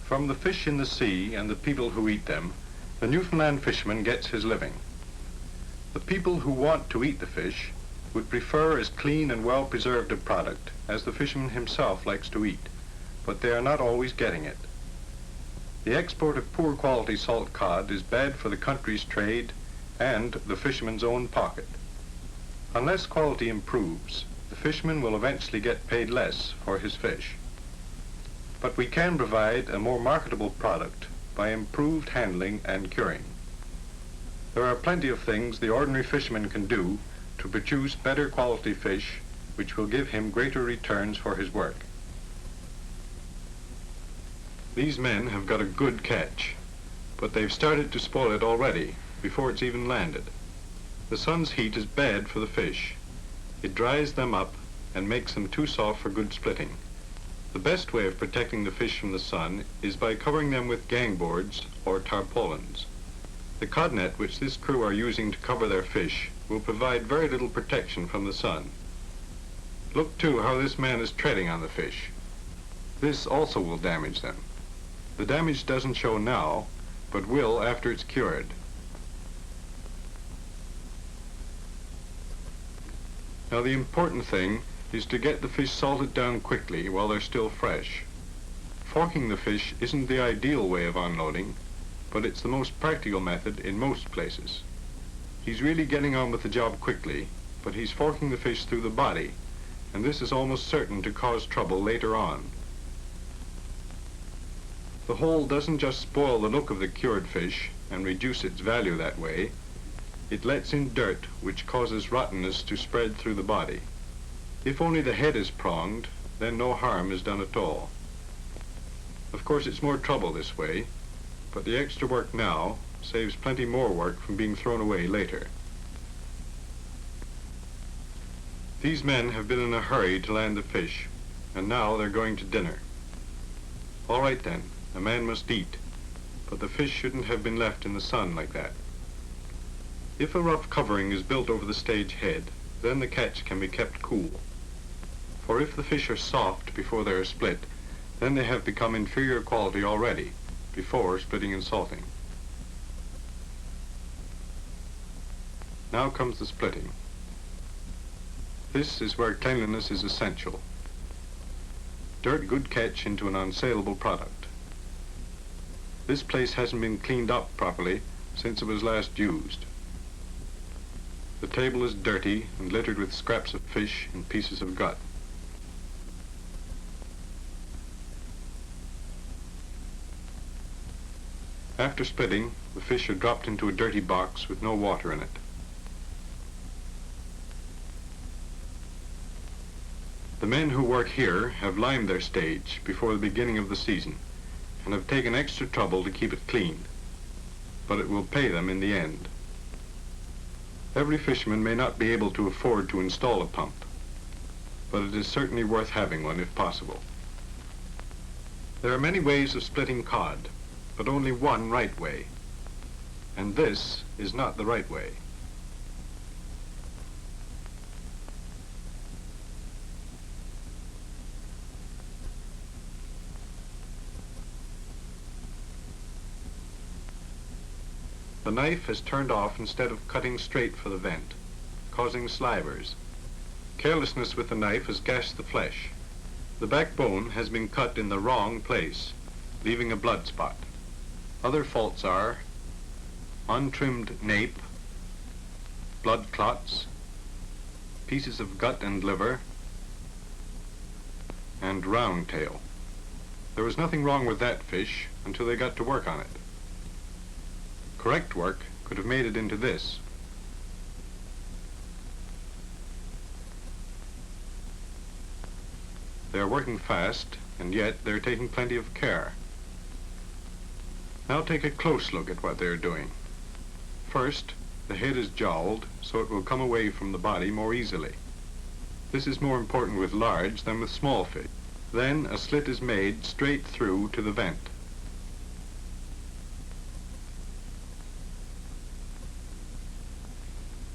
From the fish in the sea and the people who eat them, the Newfoundland fisherman gets his living. The people who want to eat the fish would prefer as clean and well-preserved a product as the fisherman himself likes to eat, but they are not always getting it. The export of poor quality salt cod is bad for the country's trade and the fisherman's own pocket. Unless quality improves, the fisherman will eventually get paid less for his fish. But we can provide a more marketable product by improved handling and curing. There are plenty of things the ordinary fisherman can do to produce better quality fish which will give him greater returns for his work. These men have got a good catch, but they've started to spoil it already before it's even landed. The sun's heat is bad for the fish. It dries them up and makes them too soft for good splitting. The best way of protecting the fish from the sun is by covering them with gang boards or tarpaulins. The cod net which this crew are using to cover their fish will provide very little protection from the sun. Look too how this man is treading on the fish. This also will damage them. The damage doesn't show now, but will after it's cured. Now the important thing is to get the fish salted down quickly while they're still fresh. Forking the fish isn't the ideal way of unloading, but it's the most practical method in most places. He's really getting on with the job quickly, but he's forking the fish through the body, and this is almost certain to cause trouble later on. The hole doesn't just spoil the look of the cured fish and reduce its value that way, it lets in dirt which causes rottenness to spread through the body. If only the head is pronged, then no harm is done at all. Of course, it's more trouble this way, but the extra work now saves plenty more work from being thrown away later. These men have been in a hurry to land the fish, and now they're going to dinner. All right then, a man must eat, but the fish shouldn't have been left in the sun like that. If a rough covering is built over the stage head, then the catch can be kept cool. For if the fish are soft before they are split, then they have become inferior quality already, before splitting and salting. Now comes the splitting. This is where cleanliness is essential. Dirt good catch into an unsaleable product. This place hasn't been cleaned up properly since it was last used. The table is dirty and littered with scraps of fish and pieces of gut. After splitting, the fish are dropped into a dirty box with no water in it. The men who work here have limed their stage before the beginning of the season and have taken extra trouble to keep it clean, but it will pay them in the end. Every fisherman may not be able to afford to install a pump, but it is certainly worth having one if possible. There are many ways of splitting cod, but only one right way, and this is not the right way. The knife has turned off instead of cutting straight for the vent, causing slivers. Carelessness with the knife has gashed the flesh. The backbone has been cut in the wrong place, leaving a blood spot. Other faults are untrimmed nape, blood clots, pieces of gut and liver, and round tail. There was nothing wrong with that fish until they got to work on it. Correct work could have made it into this. They are working fast, and yet they're taking plenty of care. Now take a close look at what they're doing. First, the head is jowled so it will come away from the body more easily. This is more important with large than with small fish. Then a slit is made straight through to the vent.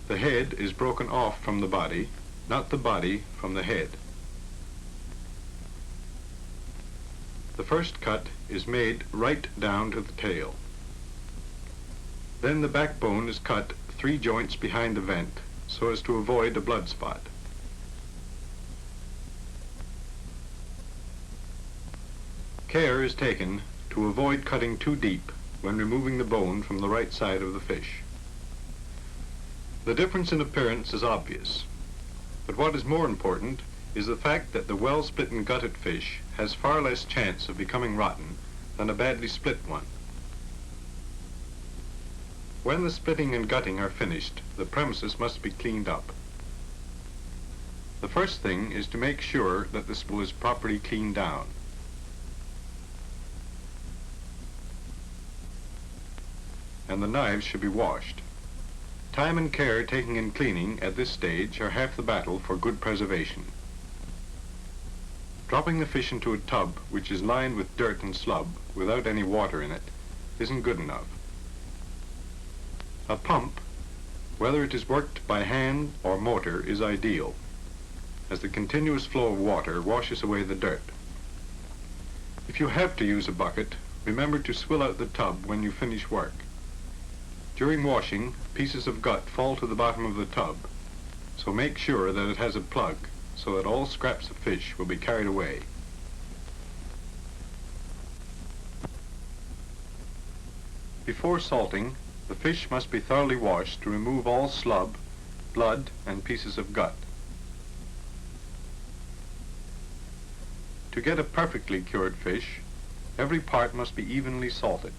The head is broken off from the body, not the body from the head. The first cut is made right down to the tail. Then the backbone is cut 3 joints behind the vent so as to avoid a blood spot. Care is taken to avoid cutting too deep when removing the bone from the right side of the fish. The difference in appearance is obvious, but what is more important is the fact that the well-split and gutted fish has far less chance of becoming rotten than a badly split one. When the splitting and gutting are finished, the premises must be cleaned up. The first thing is to make sure that the spool is properly cleaned down. And the knives should be washed. Time and care taken in cleaning at this stage are half the battle for good preservation. Dropping the fish into a tub which is lined with dirt and slub without any water in it isn't good enough. A pump, whether it is worked by hand or motor, is ideal, as the continuous flow of water washes away the dirt. If you have to use a bucket, remember to swill out the tub when you finish work. During washing, pieces of gut fall to the bottom of the tub, so make sure that it has a plug so that all scraps of fish will be carried away. Before salting, the fish must be thoroughly washed to remove all slub, blood, and pieces of gut. To get a perfectly cured fish, every part must be evenly salted.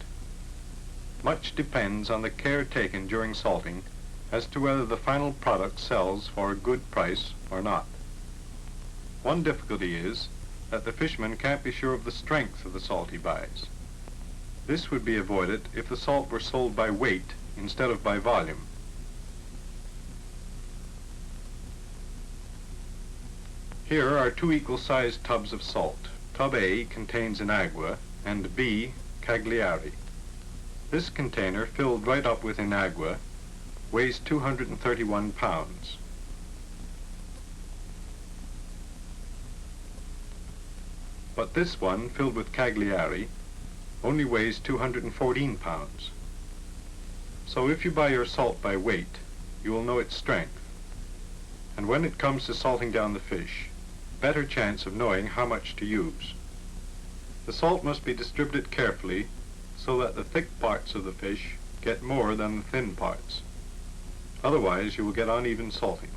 Much depends on the care taken during salting as to whether the final product sells for a good price or not. One difficulty is that the fisherman can't be sure of the strength of the salt he buys. This would be avoided if the salt were sold by weight instead of by volume. Here are 2 equal-sized tubs of salt. Tub A contains enagua and B cagliari. This container, filled right up with enagua, weighs 231 pounds. But this one, filled with cagliari, only weighs 214 pounds. So if you buy your salt by weight, you will know its strength. And when it comes to salting down the fish, better chance of knowing how much to use. The salt must be distributed carefully so that the thick parts of the fish get more than the thin parts. Otherwise, you will get uneven salting.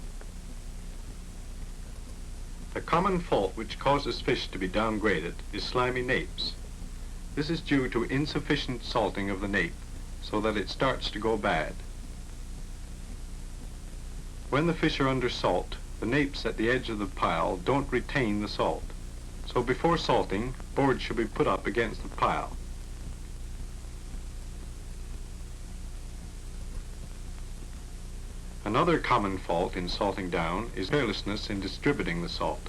A common fault which causes fish to be downgraded is slimy napes. This is due to insufficient salting of the nape, so that it starts to go bad. When the fish are under salt, the napes at the edge of the pile don't retain the salt. So before salting, boards should be put up against the pile. Another common fault in salting down is carelessness in distributing the salt,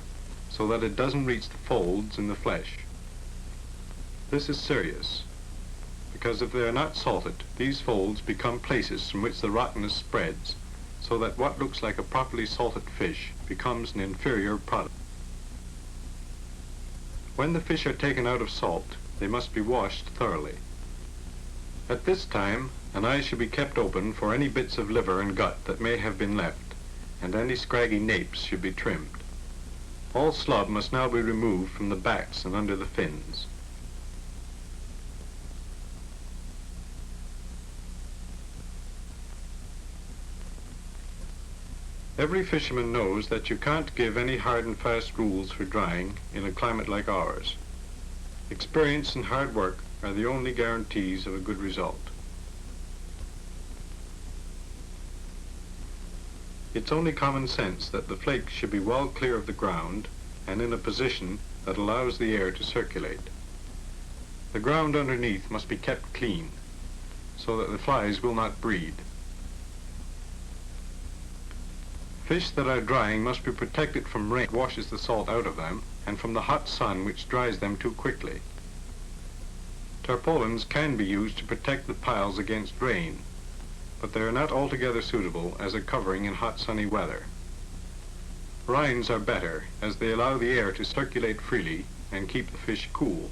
so that it doesn't reach the folds in the flesh. This is serious, because if they are not salted, these folds become places from which the rottenness spreads, so that what looks like a properly salted fish becomes an inferior product. When the fish are taken out of salt, they must be washed thoroughly. At this time, an eye should be kept open for any bits of liver and gut that may have been left, and any scraggy napes should be trimmed. All slub must now be removed from the backs and under the fins. Every fisherman knows that you can't give any hard and fast rules for drying in a climate like ours. Experience and hard work are the only guarantees of a good result. It's only common sense that the flakes should be well clear of the ground and in a position that allows the air to circulate. The ground underneath must be kept clean so that the flies will not breed. Fish that are drying must be protected from rain that washes the salt out of them and from the hot sun which dries them too quickly. Tarpaulins can be used to protect the piles against rain, but they are not altogether suitable as a covering in hot sunny weather. Rinds are better as they allow the air to circulate freely and keep the fish cool.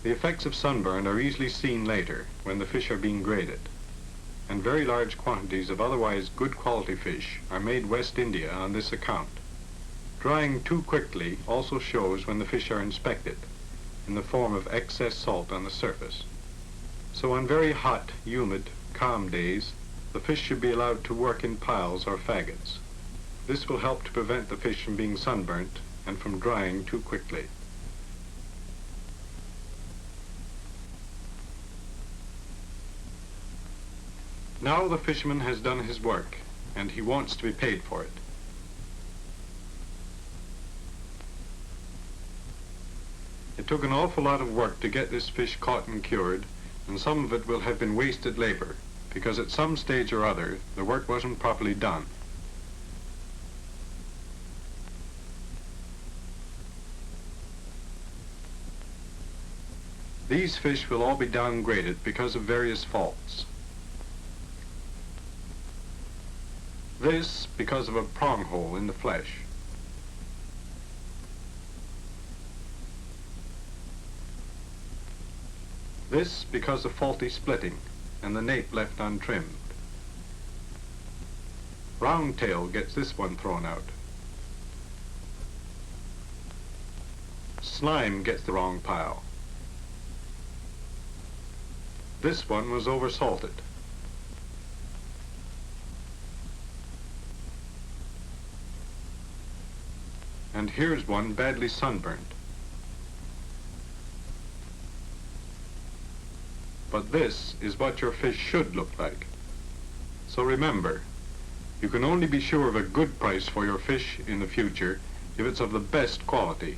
The effects of sunburn are easily seen later when the fish are being graded, and very large quantities of otherwise good quality fish are made West India on this account. Drying too quickly also shows when the fish are inspected, in the form of excess salt on the surface. So on very hot, humid, calm days, the fish should be allowed to work in piles or faggots. This will help to prevent the fish from being sunburnt and from drying too quickly. Now the fisherman has done his work, and he wants to be paid for it. It took an awful lot of work to get this fish caught and cured, and some of it will have been wasted labor, because at some stage or other the work wasn't properly done. These fish will all be downgraded because of various faults. This because of a prong hole in the flesh. This because of faulty splitting and the nape left untrimmed. Round tail gets this one thrown out. Slime gets the wrong pile. This one was oversalted. And here's one badly sunburned. But this is what your fish should look like. So remember, you can only be sure of a good price for your fish in the future if it's of the best quality.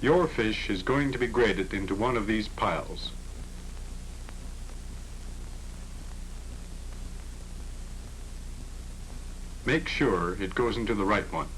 Your fish is going to be graded into one of these piles. Make sure it goes into the right one.